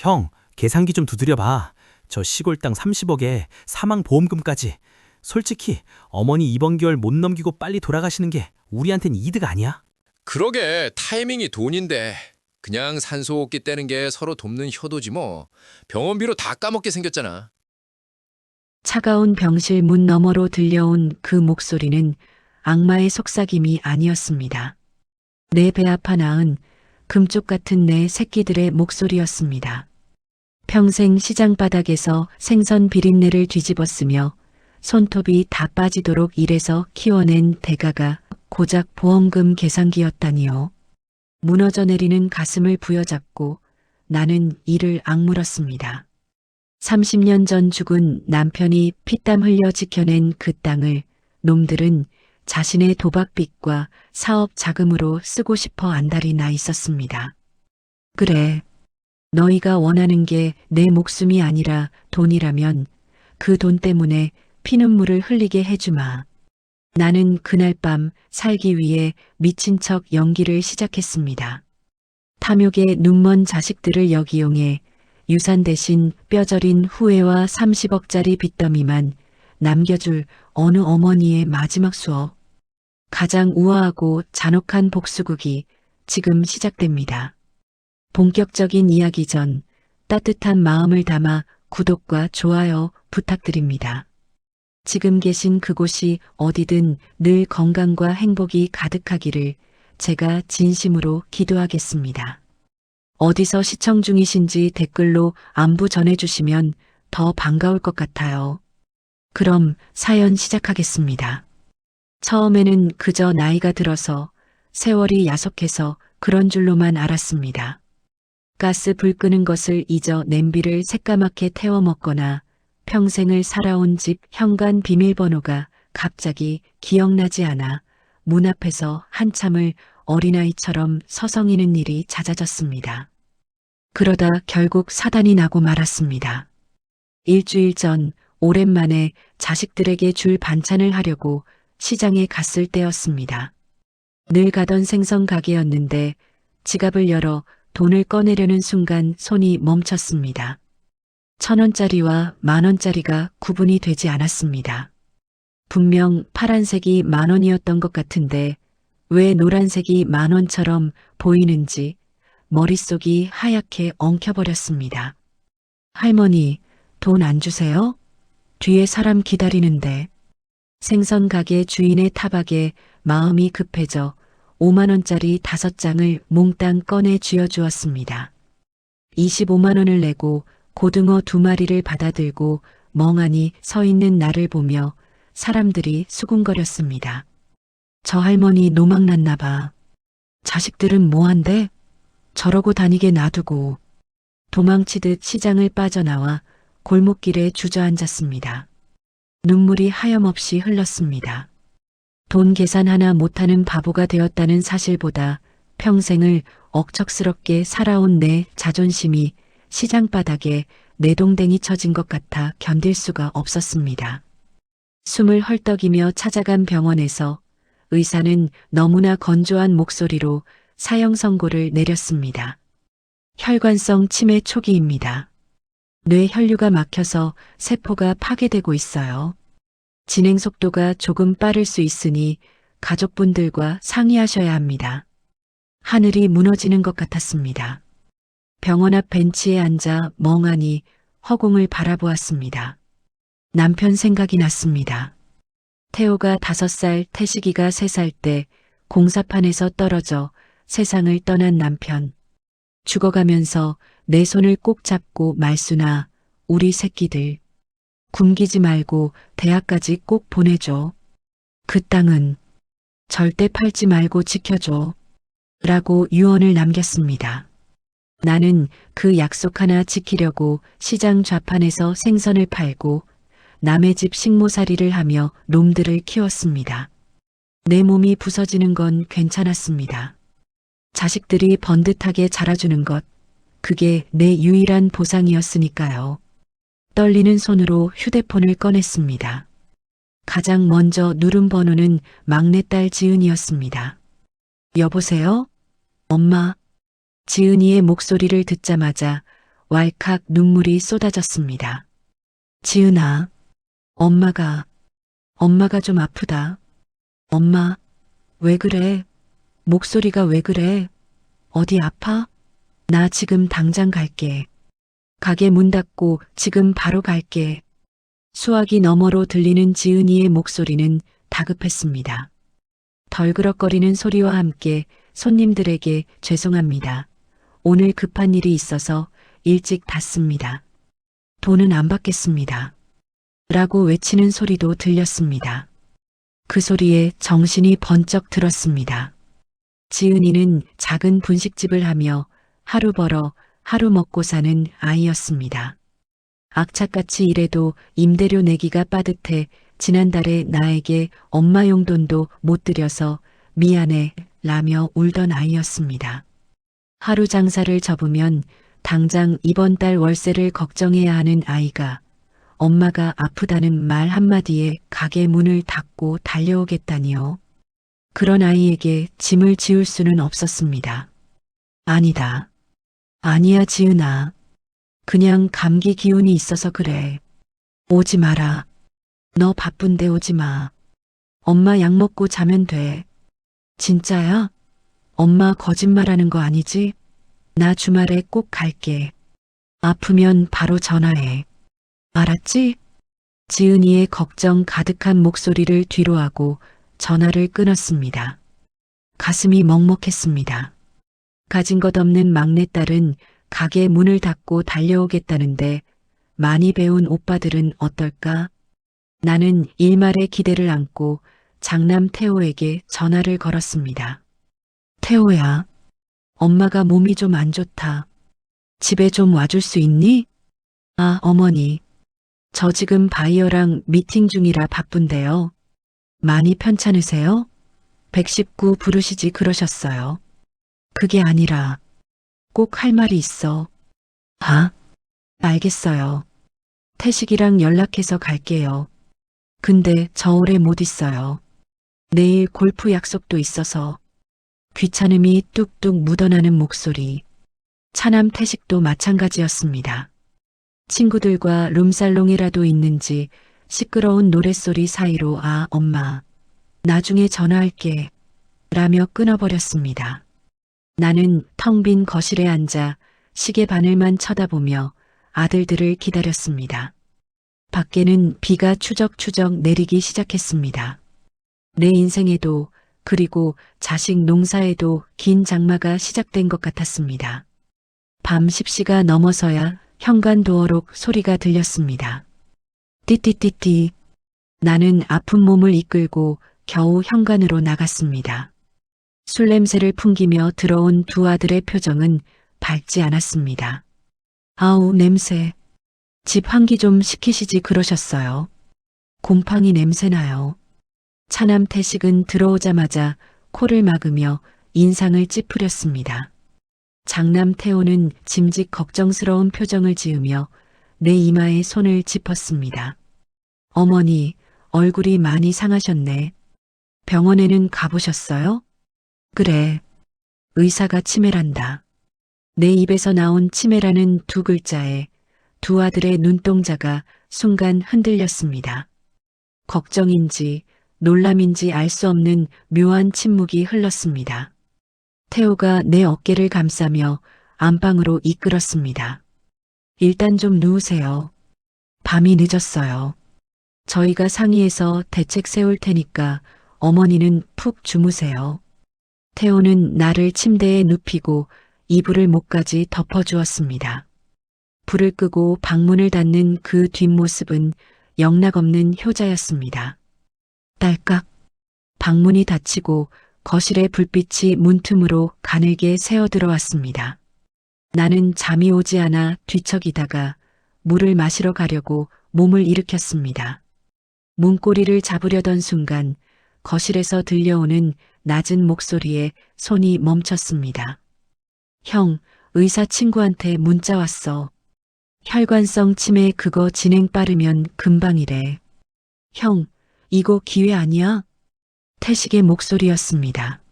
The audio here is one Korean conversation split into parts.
형, 계산기 좀 두드려봐. 저 시골 땅 30억에 사망 보험금까지. 솔직히 어머니 이번 개월 못 넘기고 빨리 돌아가시는 게 우리한텐 이득 아니야? 그러게 타이밍이 돈인데 그냥 산소호흡기 떼는 게 서로 돕는 효도지 뭐. 병원비로 다 까먹게 생겼잖아. 차가운 병실 문 너머로 들려온 그 목소리는 악마의 속삭임이 아니었습니다. 내 배 아파 낳은 금쪽 같은 내 새끼들의 목소리였습니다. 평생 시장 바닥에서 생선 비린내를 뒤집었으며 손톱이 다 빠지도록 일해서 키워낸 대가가 고작 보험금 계산기였다니요. 무너져 내리는 가슴을 부여잡고 나는 이를 악물었습니다. 30년 전 죽은 남편이 피땀 흘려 지켜낸 그 땅을 놈들은 자신의 도박빚과 사업 자금으로 쓰고 싶어 안달이 나 있었습니다. 그래, 너희가 원하는 게 내 목숨이 아니라 돈이라면 그 돈 때문에 피눈물을 흘리게 해주마. 나는 그날 밤 살기 위해 미친 척 연기를 시작했습니다. 탐욕에 눈먼 자식들을 역이용해 유산 대신 뼈저린 후회와 30억짜리 빚더미만 남겨줄 어느 어머니의 마지막 수업. 가장 우아하고 잔혹한 복수극이 지금 시작됩니다. 본격적인 이야기 전 따뜻한 마음을 담아 구독과 좋아요 부탁드립니다. 지금 계신 그곳이 어디든 늘 건강과 행복이 가득하기를 제가 진심으로 기도하겠습니다. 어디서 시청 중이신지 댓글로 안부 전해주시면 더 반가울 것 같아요. 그럼 사연 시작하겠습니다. 처음에는 그저 나이가 들어서 세월이 야속해서 그런 줄로만 알았습니다. 가스 불 끄는 것을 잊어 냄비를 새까맣게 태워 먹거나 평생을 살아온 집 현관 비밀번호가 갑자기 기억나지 않아 문 앞에서 한참을 어린아이처럼 서성이는 일이 잦아졌습니다. 그러다 결국 사단이 나고 말았습니다. 일주일 전 오랜만에 자식들에게 줄 반찬을 하려고 시장에 갔을 때였습니다. 늘 가던 생선 가게였는데 지갑을 열어 돈을 꺼내려는 순간 손이 멈췄습니다. 1,000원짜리와 10,000원짜리가 구분이 되지 않았습니다. 분명 파란색이 10,000원이었던 것 같은데 왜 노란색이 10,000원처럼 보이는지 머릿속이 하얗게 엉켜버렸습니다. 할머니, 돈 안 주세요? 뒤에 사람 기다리는데. 생선 가게 주인의 타박에 마음이 급해져 5만원짜리 5장을 몽땅 꺼내 쥐어주었습니다. 25만원을 내고 고등어 2마리를 받아들고 멍하니 서 있는 나를 보며 사람들이 수군거렸습니다. 저 할머니 노망났나 봐. 자식들은 뭐한대? 저러고 다니게 놔두고. 도망치듯 시장을 빠져나와 골목길에 주저앉았습니다. 눈물이 하염없이 흘렀습니다. 돈 계산 하나 못하는 바보가 되었다는 사실보다 평생을 억척스럽게 살아온 내 자존심이 시장 바닥에 내동댕이 쳐진 것 같아 견딜 수가 없었습니다. 숨을 헐떡이며 찾아간 병원에서 의사는 너무나 건조한 목소리로 사형 선고를 내렸습니다. 혈관성 치매 초기입니다. 뇌 혈류가 막혀서 세포가 파괴되고 있어요. 진행 속도가 조금 빠를 수 있으니 가족분들과 상의하셔야 합니다. 하늘이 무너지는 것 같았습니다. 병원 앞 벤치에 앉아 멍하니 허공을 바라보았습니다. 남편 생각이 났습니다. 태호가 5살, 태식이가 3살 때 공사판에서 떨어져 세상을 떠난 남편. 죽어가면서 내 손을 꼭 잡고 말수나 우리 새끼들. 굶기지 말고 대학까지 꼭 보내줘. 그 땅은 절대 팔지 말고 지켜줘. 라고 유언을 남겼습니다. 나는 그 약속 하나 지키려고 시장 좌판에서 생선을 팔고 남의 집 식모살이를 하며 놈들을 키웠습니다. 내 몸이 부서지는 건 괜찮았습니다. 자식들이 번듯하게 자라주는 것, 그게 내 유일한 보상이었으니까요. 떨리는 손으로 휴대폰을 꺼냈습니다. 가장 먼저 누른 번호는 막내딸 지은이었습니다. 여보세요? 엄마. 지은이의 목소리를 듣자마자 왈칵 눈물이 쏟아졌습니다. 지은아, 엄마가 좀 아프다. 엄마, 왜 그래? 목소리가 왜 그래? 어디 아파? 나 지금 당장 갈게. 가게 문 닫고 지금 바로 갈게. 수화기 너머로 들리는 지은이의 목소리는 다급했습니다. 덜그럭거리는 소리와 함께 손님들에게 죄송합니다. 오늘 급한 일이 있어서 일찍 닫습니다. 돈은 안 받겠습니다. 라고 외치는 소리도 들렸습니다. 그 소리에 정신이 번쩍 들었습니다. 지은이는 작은 분식집을 하며 하루 벌어 하루 먹고 사는 아이였습니다. 악착같이 일해도 임대료 내기가 빠듯해 지난달에 나에게 엄마 용돈도 못 드려서 미안해 라며 울던 아이였습니다. 하루 장사를 접으면 당장 이번 달 월세를 걱정해야 하는 아이가 엄마가 아프다는 말 한마디에 가게 문을 닫고 달려오겠다니요. 그런 아이에게 짐을 지울 수는 없었습니다. 아니다. 아니야, 지은아. 그냥 감기 기운이 있어서 그래. 오지 마라. 너 바쁜데 오지 마. 엄마 약 먹고 자면 돼. 진짜야? 엄마 거짓말하는 거 아니지? 나 주말에 꼭 갈게. 아프면 바로 전화해. 알았지? 지은이의 걱정 가득한 목소리를 뒤로하고 전화를 끊었습니다. 가슴이 먹먹했습니다. 가진 것 없는 막내딸은 가게 문을 닫고 달려오겠다는데 많이 배운 오빠들은 어떨까? 나는 일말의 기대를 안고 장남 태호에게 전화를 걸었습니다. 태호야, 엄마가 몸이 좀 안 좋다. 집에 좀 와줄 수 있니? 아, 어머니. 저 지금 바이어랑 미팅 중이라 바쁜데요. 많이 편찮으세요? 119 부르시지 그러셨어요. 그게 아니라 꼭 할 말이 있어. 아, 알겠어요. 태식이랑 연락해서 갈게요. 근데 저 오래 못 있어요. 내일 골프 약속도 있어서. 귀찮음이 뚝뚝 묻어나는 목소리. 차남 태식도 마찬가지였습니다. 친구들과 룸살롱이라도 있는지 시끄러운 노랫소리 사이로 아, 엄마. 나중에 전화할게. 라며 끊어버렸습니다. 나는 텅 빈 거실에 앉아 시계 바늘만 쳐다보며 아들들을 기다렸습니다. 밖에는 비가 추적추적 내리기 시작했습니다. 내 인생에도 그리고 자식 농사에도 긴 장마가 시작된 것 같았습니다. 밤 10시가 넘어서야 현관도어록 소리가 들렸습니다. 띠띠띠띠. 나는 아픈 몸을 이끌고 겨우 현관으로 나갔습니다. 술 냄새를 풍기며 들어온 두 아들의 표정은 밝지 않았습니다. 아우, 냄새. 집 환기 좀 시키시지 그러셨어요. 곰팡이 냄새나요. 차남 태식은 들어오자마자 코를 막으며 인상을 찌푸렸습니다. 장남 태호는 짐짓 걱정스러운 표정을 지으며 내 이마에 손을 짚었습니다. 어머니, 얼굴이 많이 상하셨네. 병원에는 가보셨어요? 그래. 의사가 치매란다. 내 입에서 나온 치매라는 두 글자에 두 아들의 눈동자가 순간 흔들렸습니다. 걱정인지 놀람인지 알 수 없는 묘한 침묵이 흘렀습니다. 태호가 내 어깨를 감싸며 안방으로 이끌었습니다. 일단 좀 누우세요. 밤이 늦었어요. 저희가 상의해서 대책 세울 테니까 어머니는 푹 주무세요. 태호는 나를 침대에 눕히고 이불을 목까지 덮어주었습니다. 불을 끄고 방문을 닫는 그 뒷모습은 영락없는 효자였습니다. 딸깍. 방문이 닫히고 거실의 불빛이 문틈으로 가늘게 새어 들어왔습니다. 나는 잠이 오지 않아 뒤척이다가 물을 마시러 가려고 몸을 일으켰습니다. 문고리를 잡으려던 순간 거실에서 들려오는 낮은 목소리에 손이 멈췄습니다. 형, 의사 친구한테 문자 왔어. 혈관성 치매 그거 진행 빠르면 금방이래. 형, 이거 기회 아니야? 태식의 목소리였습니다.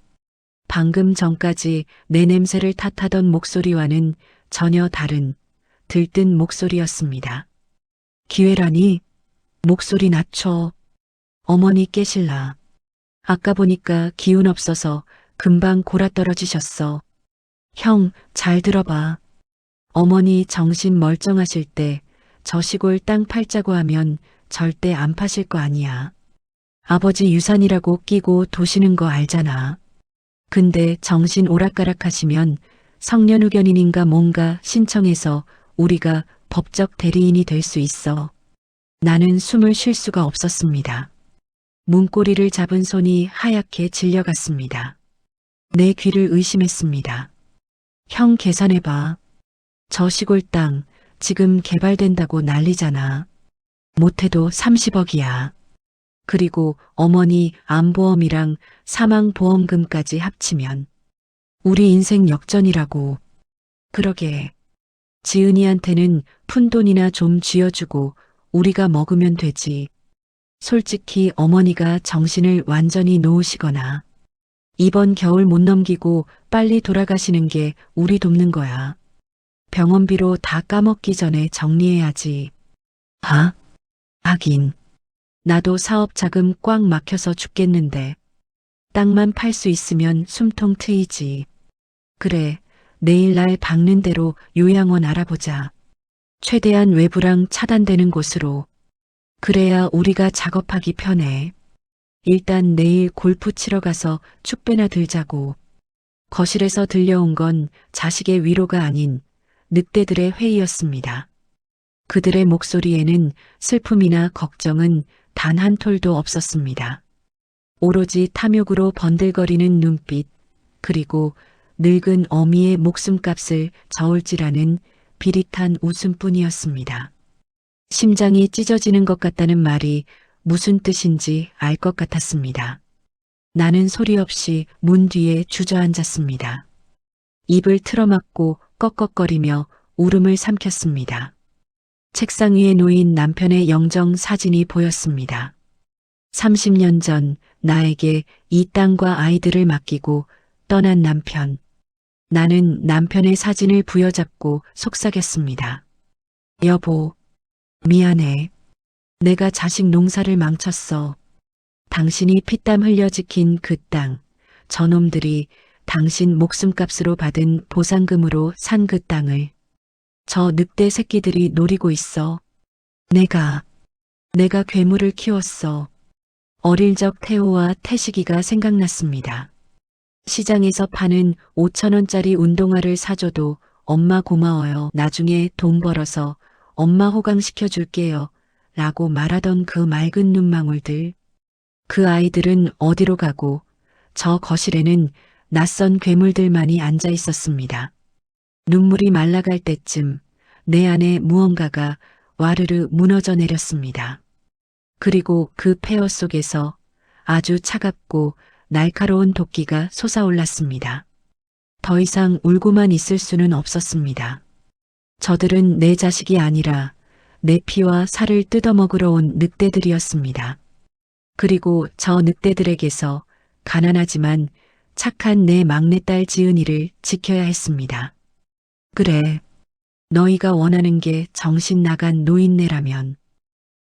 방금 전까지 내 냄새를 탓하던 목소리와는 전혀 다른 들뜬 목소리였습니다. 기회라니? 목소리 낮춰. 어머니 깨실라. 아까 보니까 기운 없어서 금방 골아떨어지셨어. 형, 잘 들어봐. 어머니 정신 멀쩡하실 때 저 시골 땅 팔자고 하면 절대 안 파실 거 아니야. 아버지 유산이라고 끼고 도시는 거 알잖아. 근데 정신 오락가락 하시면 성년후견인인가 뭔가 신청해서 우리가 법적 대리인이 될 수 있어. 나는 숨을 쉴 수가 없었습니다. 문고리를 잡은 손이 하얗게 질려갔습니다. 내 귀를 의심했습니다. 형 계산해봐. 저 시골 땅 지금 개발된다고 난리잖아. 못해도 30억이야. 그리고 어머니 암보험이랑 사망보험금까지 합치면 우리 인생 역전이라고. 그러게. 지은이한테는 푼돈이나 좀 쥐어주고 우리가 먹으면 되지. 솔직히 어머니가 정신을 완전히 놓으시거나 이번 겨울 못 넘기고 빨리 돌아가시는 게 우리 돕는 거야. 병원비로 다 까먹기 전에 정리해야지. 하긴. 나도 사업 자금 꽉 막혀서 죽겠는데 땅만 팔 수 있으면 숨통 트이지. 그래, 내일 날 박는 대로 요양원 알아보자. 최대한 외부랑 차단되는 곳으로. 그래야 우리가 작업하기 편해. 일단 내일 골프 치러 가서 축배나 들자고. 거실에서 들려온 건 자식의 위로가 아닌 늑대들의 회의였습니다. 그들의 목소리에는 슬픔이나 걱정은 단 한 톨도 없었습니다. 오로지 탐욕으로 번들거리는 눈빛, 그리고 늙은 어미의 목숨값을 저울질하는 비릿한 웃음뿐이었습니다. 심장이 찢어지는 것 같다는 말이 무슨 뜻인지 알 것 같았습니다. 나는 소리 없이 문 뒤에 주저앉았습니다. 입을 틀어막고 꺽꺽거리며 울음을 삼켰습니다. 책상 위에 놓인 남편의 영정 사진이 보였습니다. 30년 전 나에게 이 땅과 아이들을 맡기고 떠난 남편. 나는 남편의 사진을 부여잡고 속삭였습니다. 여보, 미안해. 내가 자식 농사를 망쳤어. 당신이 피땀 흘려 지킨 그 땅, 저놈들이 당신 목숨값으로 받은 보상금으로 산 그 땅을 저 늑대 새끼들이 노리고 있어. 내가 괴물을 키웠어. 어릴 적 태호와 태식이가 생각났습니다. 시장에서 파는 5,000원짜리 운동화를 사줘도 엄마 고마워요. 나중에 돈 벌어서 엄마 호강시켜줄게요. 라고 말하던 그 맑은 눈망울들. 그 아이들은 어디로 가고 저 거실에는 낯선 괴물들만이 앉아 있었습니다. 눈물이 말라갈 때쯤 내 안에 무언가가 와르르 무너져 내렸습니다. 그리고 그 폐허 속에서 아주 차갑고 날카로운 도끼가 솟아올랐습니다. 더 이상 울고만 있을 수는 없었습니다. 저들은 내 자식이 아니라 내 피와 살을 뜯어먹으러 온 늑대들이었습니다. 그리고 저 늑대들에게서 가난하지만 착한 내 막내딸 지은이를 지켜야 했습니다. 그래, 너희가 원하는 게 정신 나간 노인네라면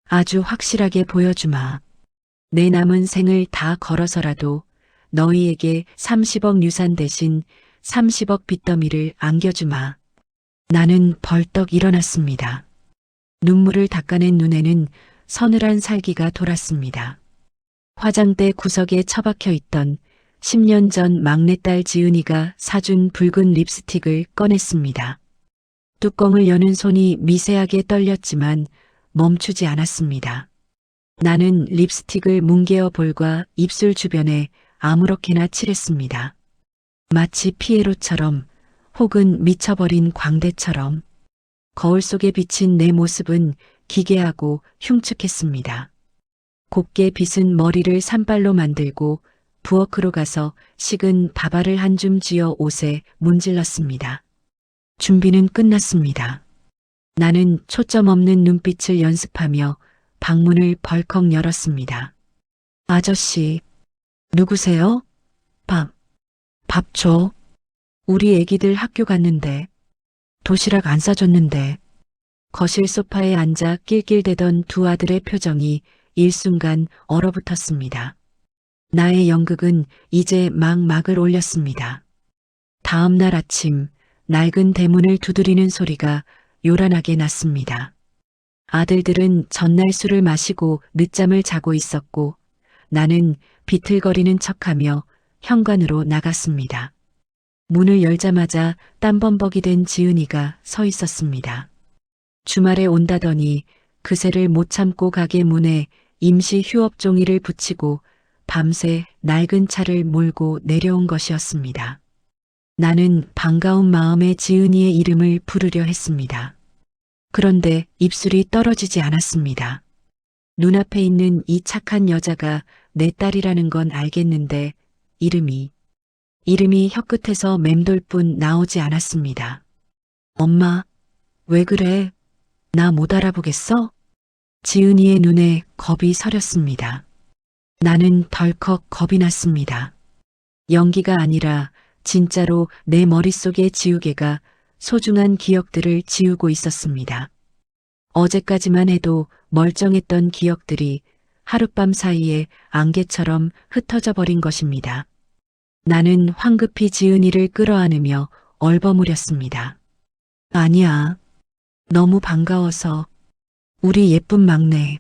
아주 확실하게 보여주마. 내 남은 생을 다 걸어서라도 너희에게 30억 유산 대신 30억 빚더미를 안겨주마. 나는 벌떡 일어났습니다. 눈물을 닦아낸 눈에는 서늘한 살기가 돌았습니다. 화장대 구석에 처박혀 있던 10년 전 막내딸 지은이가 사준 붉은 립스틱을 꺼냈습니다. 뚜껑을 여는 손이 미세하게 떨렸지만 멈추지 않았습니다. 나는 립스틱을 뭉개어 볼과 입술 주변에 아무렇게나 칠했습니다. 마치 피에로처럼 혹은 미쳐버린 광대처럼. 거울 속에 비친 내 모습은 기괴하고 흉측했습니다. 곱게 빗은 머리를 산발로 만들고 부엌으로 가서 식은 밥알을 한 줌 쥐어 옷에 문질렀습니다. 준비는 끝났습니다. 나는 초점 없는 눈빛을 연습하며 방문을 벌컥 열었습니다. 아저씨, 누구세요? 밥 줘. 우리 애기들 학교 갔는데 도시락 안 싸줬는데. 거실 소파에 앉아 낄낄대던 두 아들의 표정이 일순간 얼어붙었습니다. 나의 연극은 이제 막을 올렸습니다. 다음 날 아침 낡은 대문을 두드리는 소리가 요란하게 났습니다. 아들들은 전날 술을 마시고 늦잠을 자고 있었고 나는 비틀거리는 척하며 현관으로 나갔습니다. 문을 열자마자 땀범벅이 된 지은이가 서 있었습니다. 주말에 온다더니 그새를 못 참고 가게 문에 임시 휴업 종이를 붙이고 밤새 낡은 차를 몰고 내려온 것이었습니다. 나는 반가운 마음에 지은이의 이름을 부르려 했습니다. 그런데 입술이 떨어지지 않았습니다. 눈앞에 있는 이 착한 여자가 내 딸이라는 건 알겠는데 이름이 혀끝에서 맴돌 뿐 나오지 않았습니다. 엄마, 왜 그래? 나 못 알아보겠어? 지은이의 눈에 겁이 서렸습니다. 나는 덜컥 겁이 났습니다. 연기가 아니라 진짜로 내 머릿속의 지우개가 소중한 기억들을 지우고 있었습니다. 어제까지만 해도 멀쩡했던 기억들이 하룻밤 사이에 안개처럼 흩어져 버린 것입니다. 나는 황급히 지은이를 끌어안으며 얼버무렸습니다. 아니야. 너무 반가워서. 우리 예쁜 막내.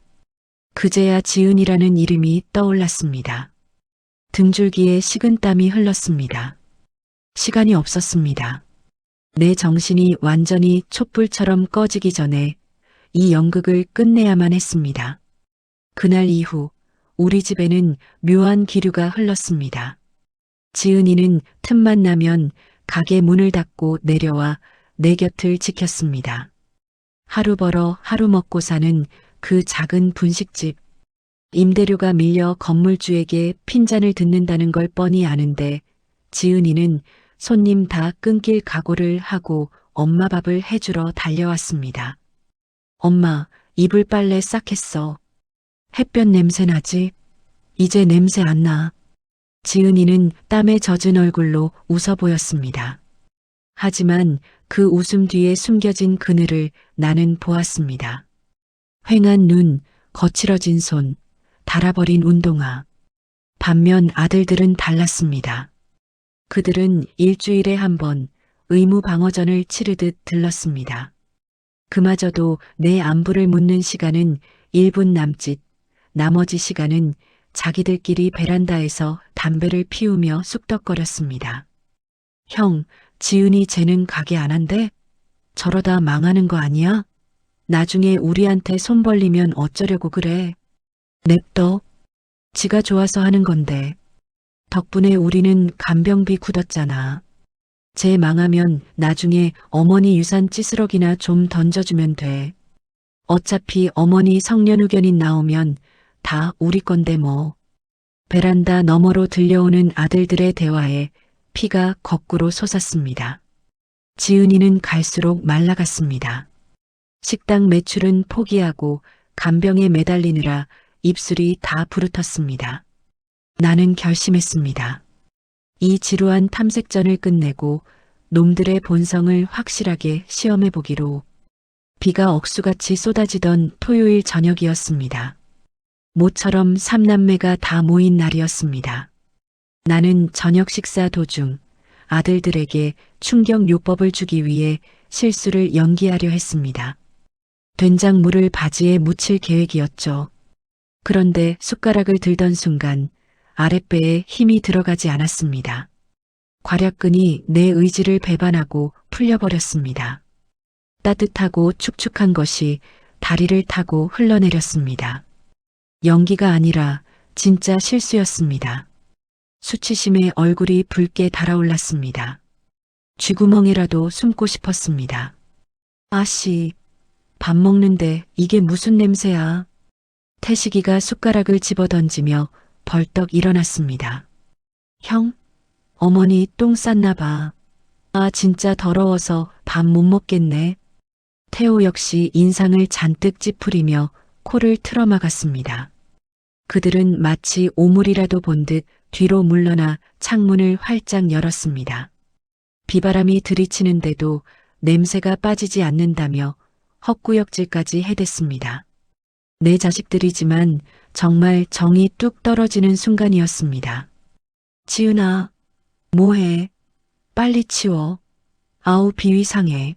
그제야 지은이라는 이름이 떠올랐습니다. 등줄기에 식은땀이 흘렀습니다. 시간이 없었습니다. 내 정신이 완전히 촛불처럼 꺼지기 전에 이 연극을 끝내야만 했습니다. 그날 이후 우리 집에는 묘한 기류가 흘렀습니다. 지은이는 틈만 나면 가게 문을 닫고 내려와 내 곁을 지켰습니다. 하루 벌어 하루 먹고 사는 그 작은 분식집. 임대료가 밀려 건물주에게 핀잔을 듣는다는 걸 뻔히 아는데 지은이는 손님 다 끊길 각오를 하고 엄마 밥을 해주러 달려왔습니다. 엄마, 이불 빨래 싹 했어. 햇볕 냄새 나지? 이제 냄새 안 나. 지은이는 땀에 젖은 얼굴로 웃어 보였습니다. 하지만 그 웃음 뒤에 숨겨진 그늘을 나는 보았습니다. 휑한 눈, 거칠어진 손, 닳아버린 운동화. 반면 아들들은 달랐습니다. 그들은 일주일에 한 번 의무 방어전을 치르듯 들렀습니다. 그마저도 내 안부를 묻는 시간은 1분 남짓, 나머지 시간은 자기들끼리 베란다에서 담배를 피우며 쑥덕거렸습니다. 형, 지은이 쟤는 가게 안 한대? 저러다 망하는 거 아니야? 나중에 우리한테 손 벌리면 어쩌려고 그래? 냅둬. 지가 좋아서 하는 건데. 덕분에 우리는 간병비 굳었잖아. 쟤 망하면 나중에 어머니 유산 찌스러기나 좀 던져주면 돼. 어차피 어머니 성년후견인 나오면 다 우리 건데 뭐. 베란다 너머로 들려오는 아들들의 대화에 피가 거꾸로 솟았습니다. 지은이는 갈수록 말라갔습니다. 식당 매출은 포기하고 간병에 매달리느라 입술이 다 부르텄습니다. 나는 결심했습니다. 이 지루한 탐색전을 끝내고 놈들의 본성을 확실하게 시험해보기로. 비가 억수같이 쏟아지던 토요일 저녁이었습니다. 모처럼 삼남매가 다 모인 날이었습니다. 나는 저녁 식사 도중 아들들에게 충격 요법을 주기 위해 실수를 연기하려 했습니다. 된장물을 바지에 묻힐 계획이었죠. 그런데 숟가락을 들던 순간 아랫배에 힘이 들어가지 않았습니다. 괄약근이 내 의지를 배반하고 풀려버렸습니다. 따뜻하고 축축한 것이 다리를 타고 흘러내렸습니다. 연기가 아니라 진짜 실수였습니다. 수치심에 얼굴이 붉게 달아올랐습니다. 쥐구멍이라도 숨고 싶었습니다. 아씨, 밥 먹는데 이게 무슨 냄새야? 태식이가 숟가락을 집어던지며 벌떡 일어났습니다. 형, 어머니 똥 쌌나 봐. 아, 진짜 더러워서 밥 못 먹겠네. 태호 역시 인상을 잔뜩 찌푸리며 코를 틀어막았습니다. 그들은 마치 오물이라도 본 듯 뒤로 물러나 창문을 활짝 열었습니다. 비바람이 들이치는데도 냄새가 빠지지 않는다며 헛구역질까지 해댔습니다. 내 자식들이지만 정말 정이 뚝 떨어지는 순간이었습니다. 지은아, 뭐해? 빨리 치워. 아우 비위 상해.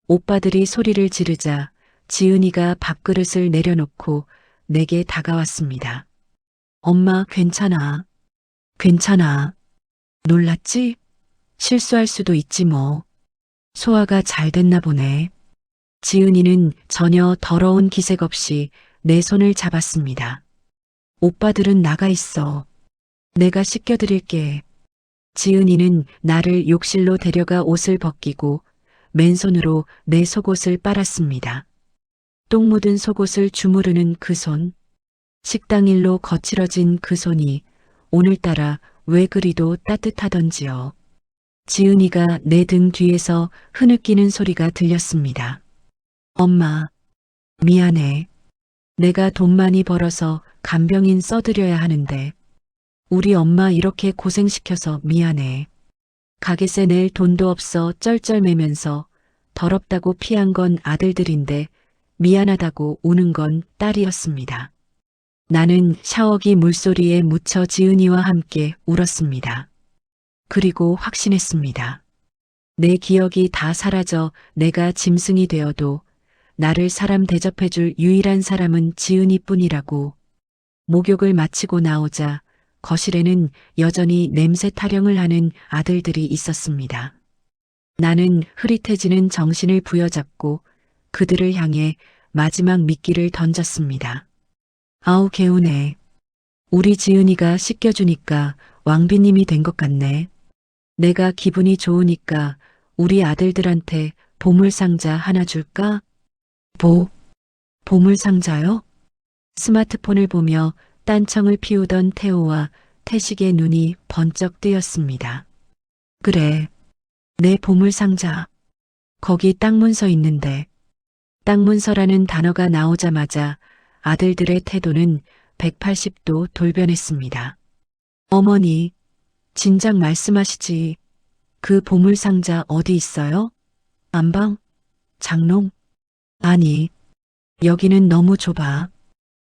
오빠들이 소리를 지르자 지은이가 밥그릇을 내려놓고 내게 다가왔습니다. 엄마 괜찮아. 괜찮아. 놀랐지? 실수할 수도 있지 뭐. 소화가 잘 됐나 보네. 지은이는 전혀 더러운 기색 없이 내 손을 잡았습니다. 오빠들은 나가 있어. 내가 씻겨드릴게. 지은이는 나를 욕실로 데려가 옷을 벗기고 맨손으로 내 속옷을 빨았습니다. 똥 묻은 속옷을 주무르는 그 손. 식당 일로 거칠어진 그 손이 오늘따라 왜 그리도 따뜻하던지요. 지은이가 내 등 뒤에서 흐느끼는 소리가 들렸습니다. 엄마, 미안해. 내가 돈 많이 벌어서 간병인 써드려야 하는데 우리 엄마 이렇게 고생시켜서 미안해. 가게세 낼 돈도 없어 쩔쩔매면서 더럽다고 피한 건 아들들인데 미안하다고 우는 건 딸이었습니다. 나는 샤워기 물소리에 묻혀 지은이와 함께 울었습니다. 그리고 확신했습니다. 내 기억이 다 사라져 내가 짐승이 되어도 나를 사람 대접해줄 유일한 사람은 지은이뿐이라고. 목욕을 마치고 나오자 거실에는 여전히 냄새 타령을 하는 아들들이 있었습니다. 나는 흐릿해지는 정신을 부여잡고 그들을 향해 마지막 미끼를 던졌습니다. 아우 개운해. 우리 지은이가 씻겨주니까 왕비님이 된 것 같네. 내가 기분이 좋으니까 우리 아들들한테 보물상자 하나 줄까? 보물상자요? 스마트폰을 보며 딴청을 피우던 태호와 태식의 눈이 번쩍 뜨였습니다. 그래, 내 보물상자. 거기 딱 문서 있는데. 딱 문서라는 단어가 나오자마자 아들들의 태도는 180도 돌변했습니다. 어머니, 진작 말씀하시지. 그 보물상자 어디 있어요? 안방? 장롱? 아니, 여기는 너무 좁아.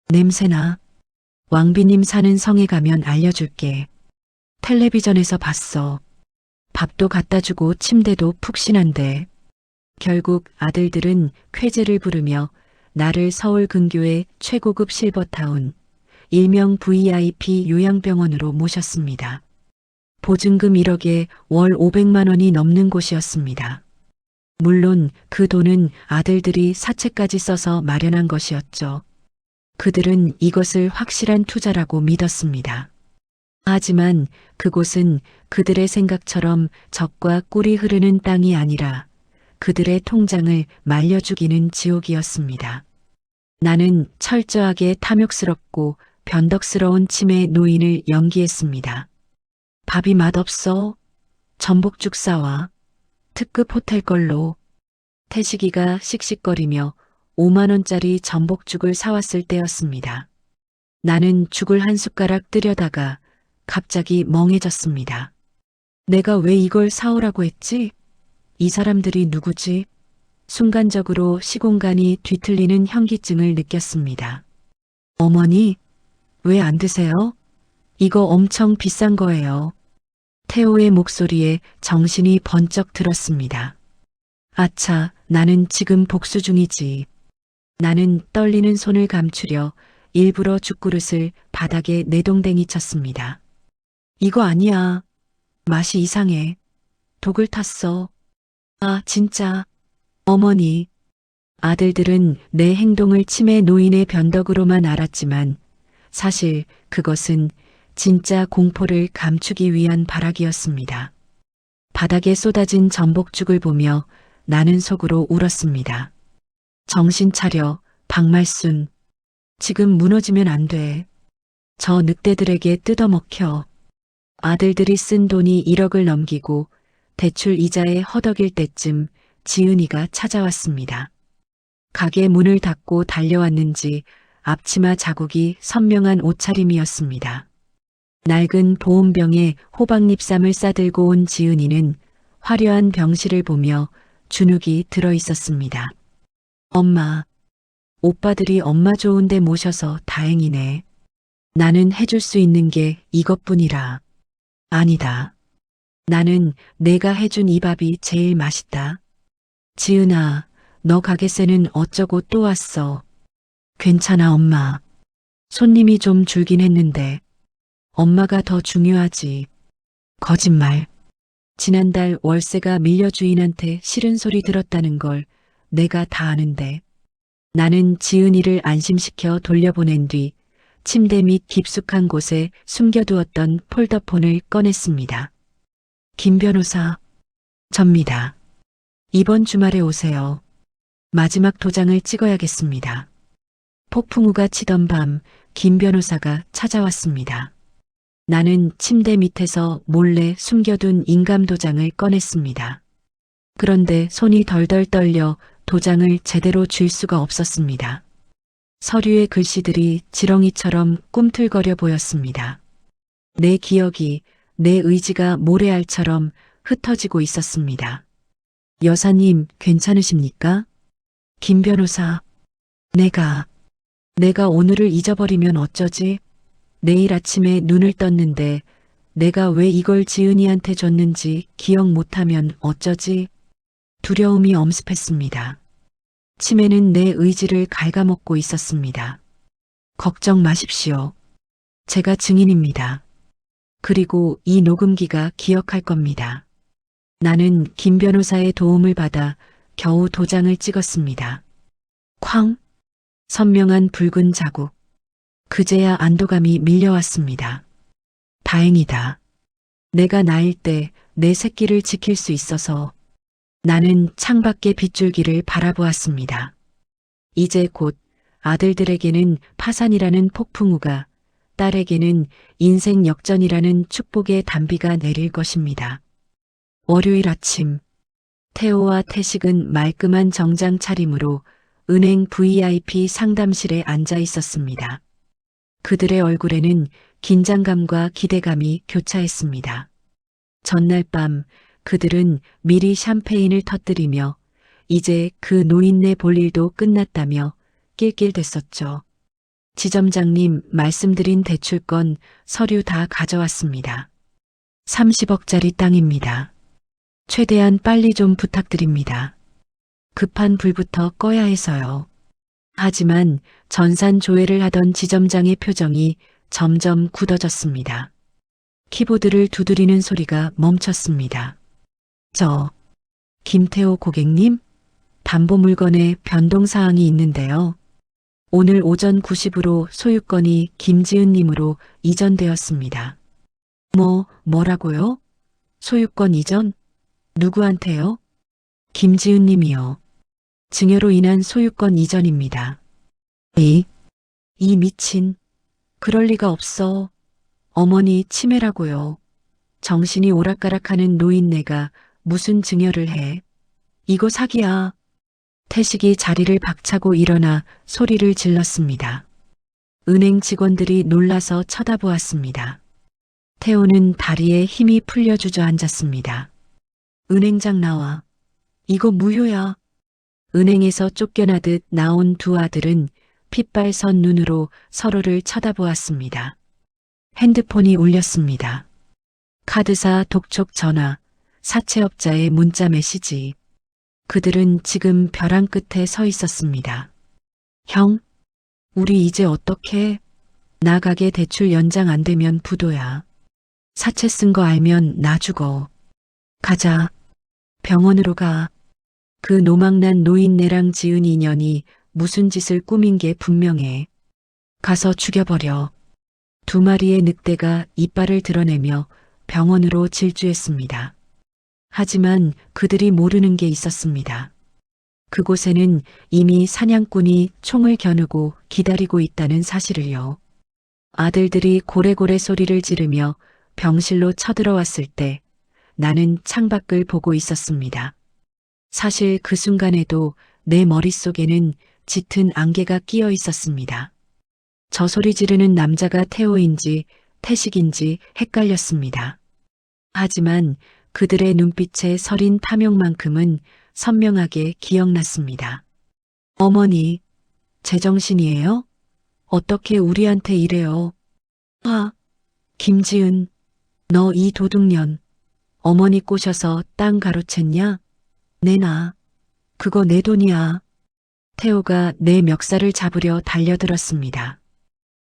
냄새나. 왕비님 사는 성에 가면 알려줄게. 텔레비전에서 봤어. 밥도 갖다 주고 침대도 푹신한데. 결국 아들들은 쾌재를 부르며 나를 서울 근교의 최고급 실버타운, 일명 VIP 요양병원으로 모셨습니다. 보증금 1억에 월 500만 원이 넘는 곳이었습니다. 물론 그 돈은 아들들이 사채까지 써서 마련한 것이었죠. 그들은 이것을 확실한 투자라고 믿었습니다. 하지만 그곳은 그들의 생각처럼 적과 꿀이 흐르는 땅이 아니라 그들의 통장을 말려 죽이는 지옥이었습니다. 나는 철저하게 탐욕스럽고 변덕스러운 치매 노인을 연기했습니다. 밥이 맛없어. 전복죽 사와. 특급 호텔 걸로. 태식이가 씩씩거리며 5만 원짜리 전복죽을 사왔을 때였습니다. 나는 죽을 한 숟가락 뜨려다가 갑자기 멍해졌습니다. 내가 왜 이걸 사오라고 했지? 이 사람들이 누구지? 순간적으로 시공간이 뒤틀리는 현기증을 느꼈습니다. 어머니, 왜 안 드세요? 이거 엄청 비싼 거예요. 태호의 목소리에 정신이 번쩍 들었습니다. 아차, 나는 지금 복수 중이지. 나는 떨리는 손을 감추려 일부러 죽그릇을 바닥에 내동댕이 쳤습니다. 이거 아니야. 맛이 이상해. 독을 탔어. 아, 진짜. 어머니. 아들들은 내 행동을 치매 노인의 변덕으로만 알았지만 사실 그것은 진짜 공포를 감추기 위한 발악이었습니다. 바닥에 쏟아진 전복죽을 보며 나는 속으로 울었습니다. 정신 차려, 박말순. 지금 무너지면 안 돼. 저 늑대들에게 뜯어먹혀. 아들들이 쓴 돈이 1억을 넘기고 대출 이자에 허덕일 때쯤 지은이가 찾아왔습니다. 가게 문을 닫고 달려왔는지 앞치마 자국이 선명한 옷차림이었습니다. 낡은 보온병에 호박잎쌈을 싸들고 온 지은이는 화려한 병실을 보며 주눅이 들어 있었습니다. 엄마, 오빠들이 엄마 좋은데 모셔서 다행이네. 나는 해줄 수 있는 게 이것뿐이라. 아니다. 나는 내가 해준 이 밥이 제일 맛있다. 지은아, 너 가게세는 어쩌고 또 왔어. 괜찮아, 엄마. 손님이 좀 줄긴 했는데 엄마가 더 중요하지. 거짓말. 지난달 월세가 밀려 주인한테 싫은 소리 들었다는 걸 내가 다 아는데 나는 지은이를 안심시켜 돌려보낸 뒤 침대 밑 깊숙한 곳에 숨겨두었던 폴더폰을 꺼냈습니다. 김 변호사, 접니다. 이번 주말에 오세요. 마지막 도장을 찍어야겠습니다. 폭풍우가 치던 밤 김 변호사가 찾아왔습니다. 나는 침대 밑에서 몰래 숨겨둔 인감 도장을 꺼냈습니다. 그런데 손이 덜덜 떨려 도장을 제대로 쥘 수가 없었습니다. 서류의 글씨들이 지렁이처럼 꿈틀거려 보였습니다. 내 기억이, 내 의지가 모래알처럼 흩어지고 있었습니다. 여사님, 괜찮으십니까? 김 변호사, 내가 오늘을 잊어버리면 어쩌지? 내일 아침에 눈을 떴는데 내가 왜 이걸 지은이한테 줬는지 기억 못하면 어쩌지? 두려움이 엄습했습니다. 치매는 내 의지를 갉아먹고 있었습니다. 걱정 마십시오. 제가 증인입니다. 그리고 이 녹음기가 기억할 겁니다. 나는 김 변호사의 도움을 받아 겨우 도장을 찍었습니다. 쾅! 선명한 붉은 자국. 그제야 안도감이 밀려왔습니다. 다행이다. 내가 나일 때 내 새끼를 지킬 수 있어서 나는 창밖의 빗줄기를 바라보았습니다. 이제 곧 아들들에게는 파산이라는 폭풍우가, 딸에게는 인생 역전이라는 축복의 단비가 내릴 것입니다. 월요일 아침, 태호와 태식은 말끔한 정장 차림으로 은행 VIP 상담실에 앉아 있었습니다. 그들의 얼굴에는 긴장감과 기대감이 교차했습니다. 전날 밤 그들은 미리 샴페인을 터뜨리며 이제 그 노인네 볼 일도 끝났다며 낄낄댔었죠. 지점장님, 말씀드린 대출건 서류 다 가져왔습니다. 30억짜리 땅입니다. 최대한 빨리 좀 부탁드립니다. 급한 불부터 꺼야 해서요. 하지만 전산 조회를 하던 지점장의 표정이 점점 굳어졌습니다. 키보드를 두드리는 소리가 멈췄습니다. 김태호 고객님? 담보 물건에 변동사항이 있는데요. 오늘 오전 9시부로 소유권이 김지은님으로 이전되었습니다. 뭐라고요? 소유권 이전? 누구한테요? 김지은님이요. 증여로 인한 소유권 이전입니다. 이 미친. 그럴 리가 없어. 어머니 치매라고요. 정신이 오락가락하는 노인네가 무슨 증여를 해. 이거 사기야. 태식이 자리를 박차고 일어나 소리를 질렀습니다. 은행 직원들이 놀라서 쳐다보았습니다. 태호는 다리에 힘이 풀려 주저앉았습니다. 은행장 나와. 이거 무효야. 은행에서 쫓겨나듯 나온 두 아들은 핏발선 눈으로 서로를 쳐다보았습니다. 핸드폰이 울렸습니다. 카드사 독촉 전화, 사채업자의 문자 메시지. 그들은 지금 벼랑 끝에 서 있었습니다. 형, 우리 이제 어떡해? 나 가게 대출 연장 안 되면 부도야. 사채 쓴 거 알면 나 죽어. 가자. 병원으로 가. 그 노망난 노인네랑 지은 인연이 무슨 짓을 꾸민 게 분명해. 가서 죽여버려. 두 마리의 늑대가 이빨을 드러내며 병원으로 질주했습니다. 하지만 그들이 모르는 게 있었습니다. 그곳에는 이미 사냥꾼이 총을 겨누고 기다리고 있다는 사실을요. 아들들이 고래고래 소리를 지르며 병실로 쳐들어왔을 때 나는 창밖을 보고 있었습니다. 사실 그 순간에도 내 머릿속에는 짙은 안개가 끼어 있었습니다. 저 소리 지르는 남자가 태호인지 태식인지 헷갈렸습니다. 하지만 그들의 눈빛에 서린 탐욕만큼은 선명하게 기억났습니다. 어머니, 제정신이에요? 어떻게 우리한테 이래요? 아, 김지은, 너 이 도둑년. 어머니 꼬셔서 땅 가로챘냐? 내놔. 그거 내 돈이야. 태호가 내 멱살을 잡으려 달려들었습니다.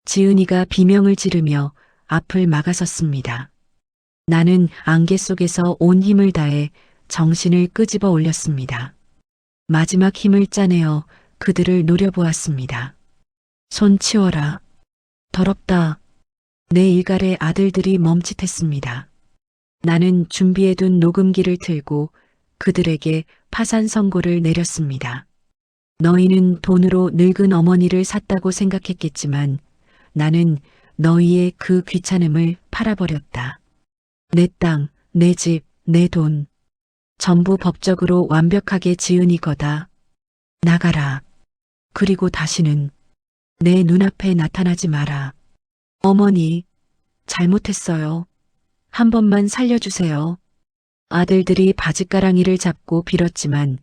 지은이가 비명을 지르며 앞을 막아섰습니다. 나는 안개 속에서 온 힘을 다해 정신을 끄집어 올렸습니다. 마지막 힘을 짜내어 그들을 노려보았습니다. 손 치워라. 더럽다. 내 일갈의 아들들이 멈칫했습니다. 나는 준비해둔 녹음기를 틀고 그들에게 파산 선고를 내렸습니다. 너희는 돈으로 늙은 어머니를 샀다고 생각했겠지만 나는 너희의 그 귀찮음을 팔아버렸다. 내 땅, 내 집, 내 돈. 전부 법적으로 완벽하게 지은이 거다. 나가라. 그리고 다시는 내 눈앞에 나타나지 마라. 어머니, 잘못했어요. 한 번만 살려주세요. 아들들이 바짓가랑이를 잡고 빌었지만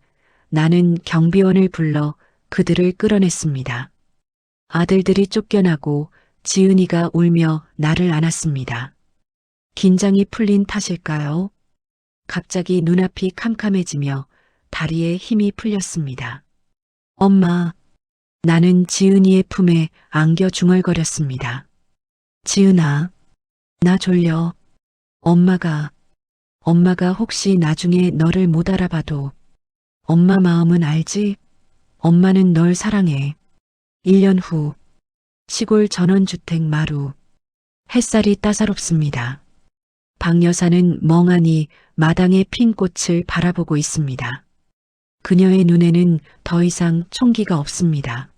나는 경비원을 불러 그들을 끌어냈습니다. 아들들이 쫓겨나고 지은이가 울며 나를 안았습니다. 긴장이 풀린 탓일까요? 갑자기 눈앞이 캄캄해지며 다리에 힘이 풀렸습니다. 엄마, 나는 지은이의 품에 안겨 중얼거렸습니다. 지은아, 나 졸려. 엄마가 혹시 나중에 너를 못 알아봐도 엄마 마음은 알지? 엄마는 널 사랑해. 1년 후 시골 전원주택 마루. 햇살이 따사롭습니다. 박 여사는 멍하니 마당의 핀 꽃을 바라보고 있습니다. 그녀의 눈에는 더 이상 총기가 없습니다.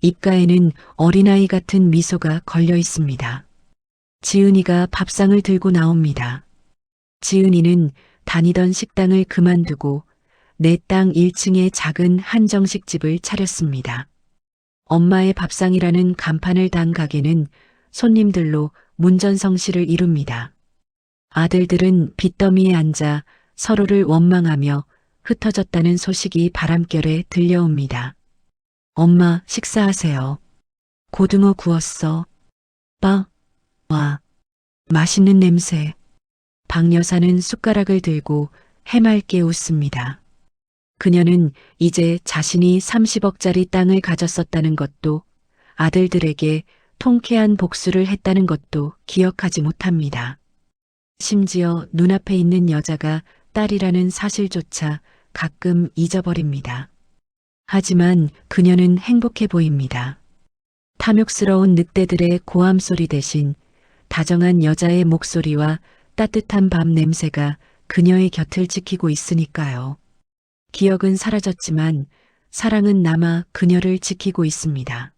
입가에는 어린아이 같은 미소가 걸려 있습니다. 지은이가 밥상을 들고 나옵니다. 지은이는 다니던 식당을 그만두고 내 땅 1층의 작은 한정식집을 차렸습니다. 엄마의 밥상이라는 간판을 단 가게는 손님들로 문전성시를 이룹니다. 아들들은 빚더미에 앉아 서로를 원망하며 흩어졌다는 소식이 바람결에 들려옵니다. 엄마, 식사하세요. 고등어 구웠어. 와, 맛있는 냄새. 박 여사는 숟가락을 들고 해맑게 웃습니다. 그녀는 이제 자신이 30억짜리 땅을 가졌었다는 것도 아들들에게 통쾌한 복수를 했다는 것도 기억하지 못합니다. 심지어 눈앞에 있는 여자가 딸이라는 사실조차 가끔 잊어버립니다. 하지만 그녀는 행복해 보입니다. 탐욕스러운 늑대들의 고함 소리 대신 다정한 여자의 목소리와 따뜻한 밤 냄새가 그녀의 곁을 지키고 있으니까요. 기억은 사라졌지만 사랑은 남아 그녀를 지키고 있습니다.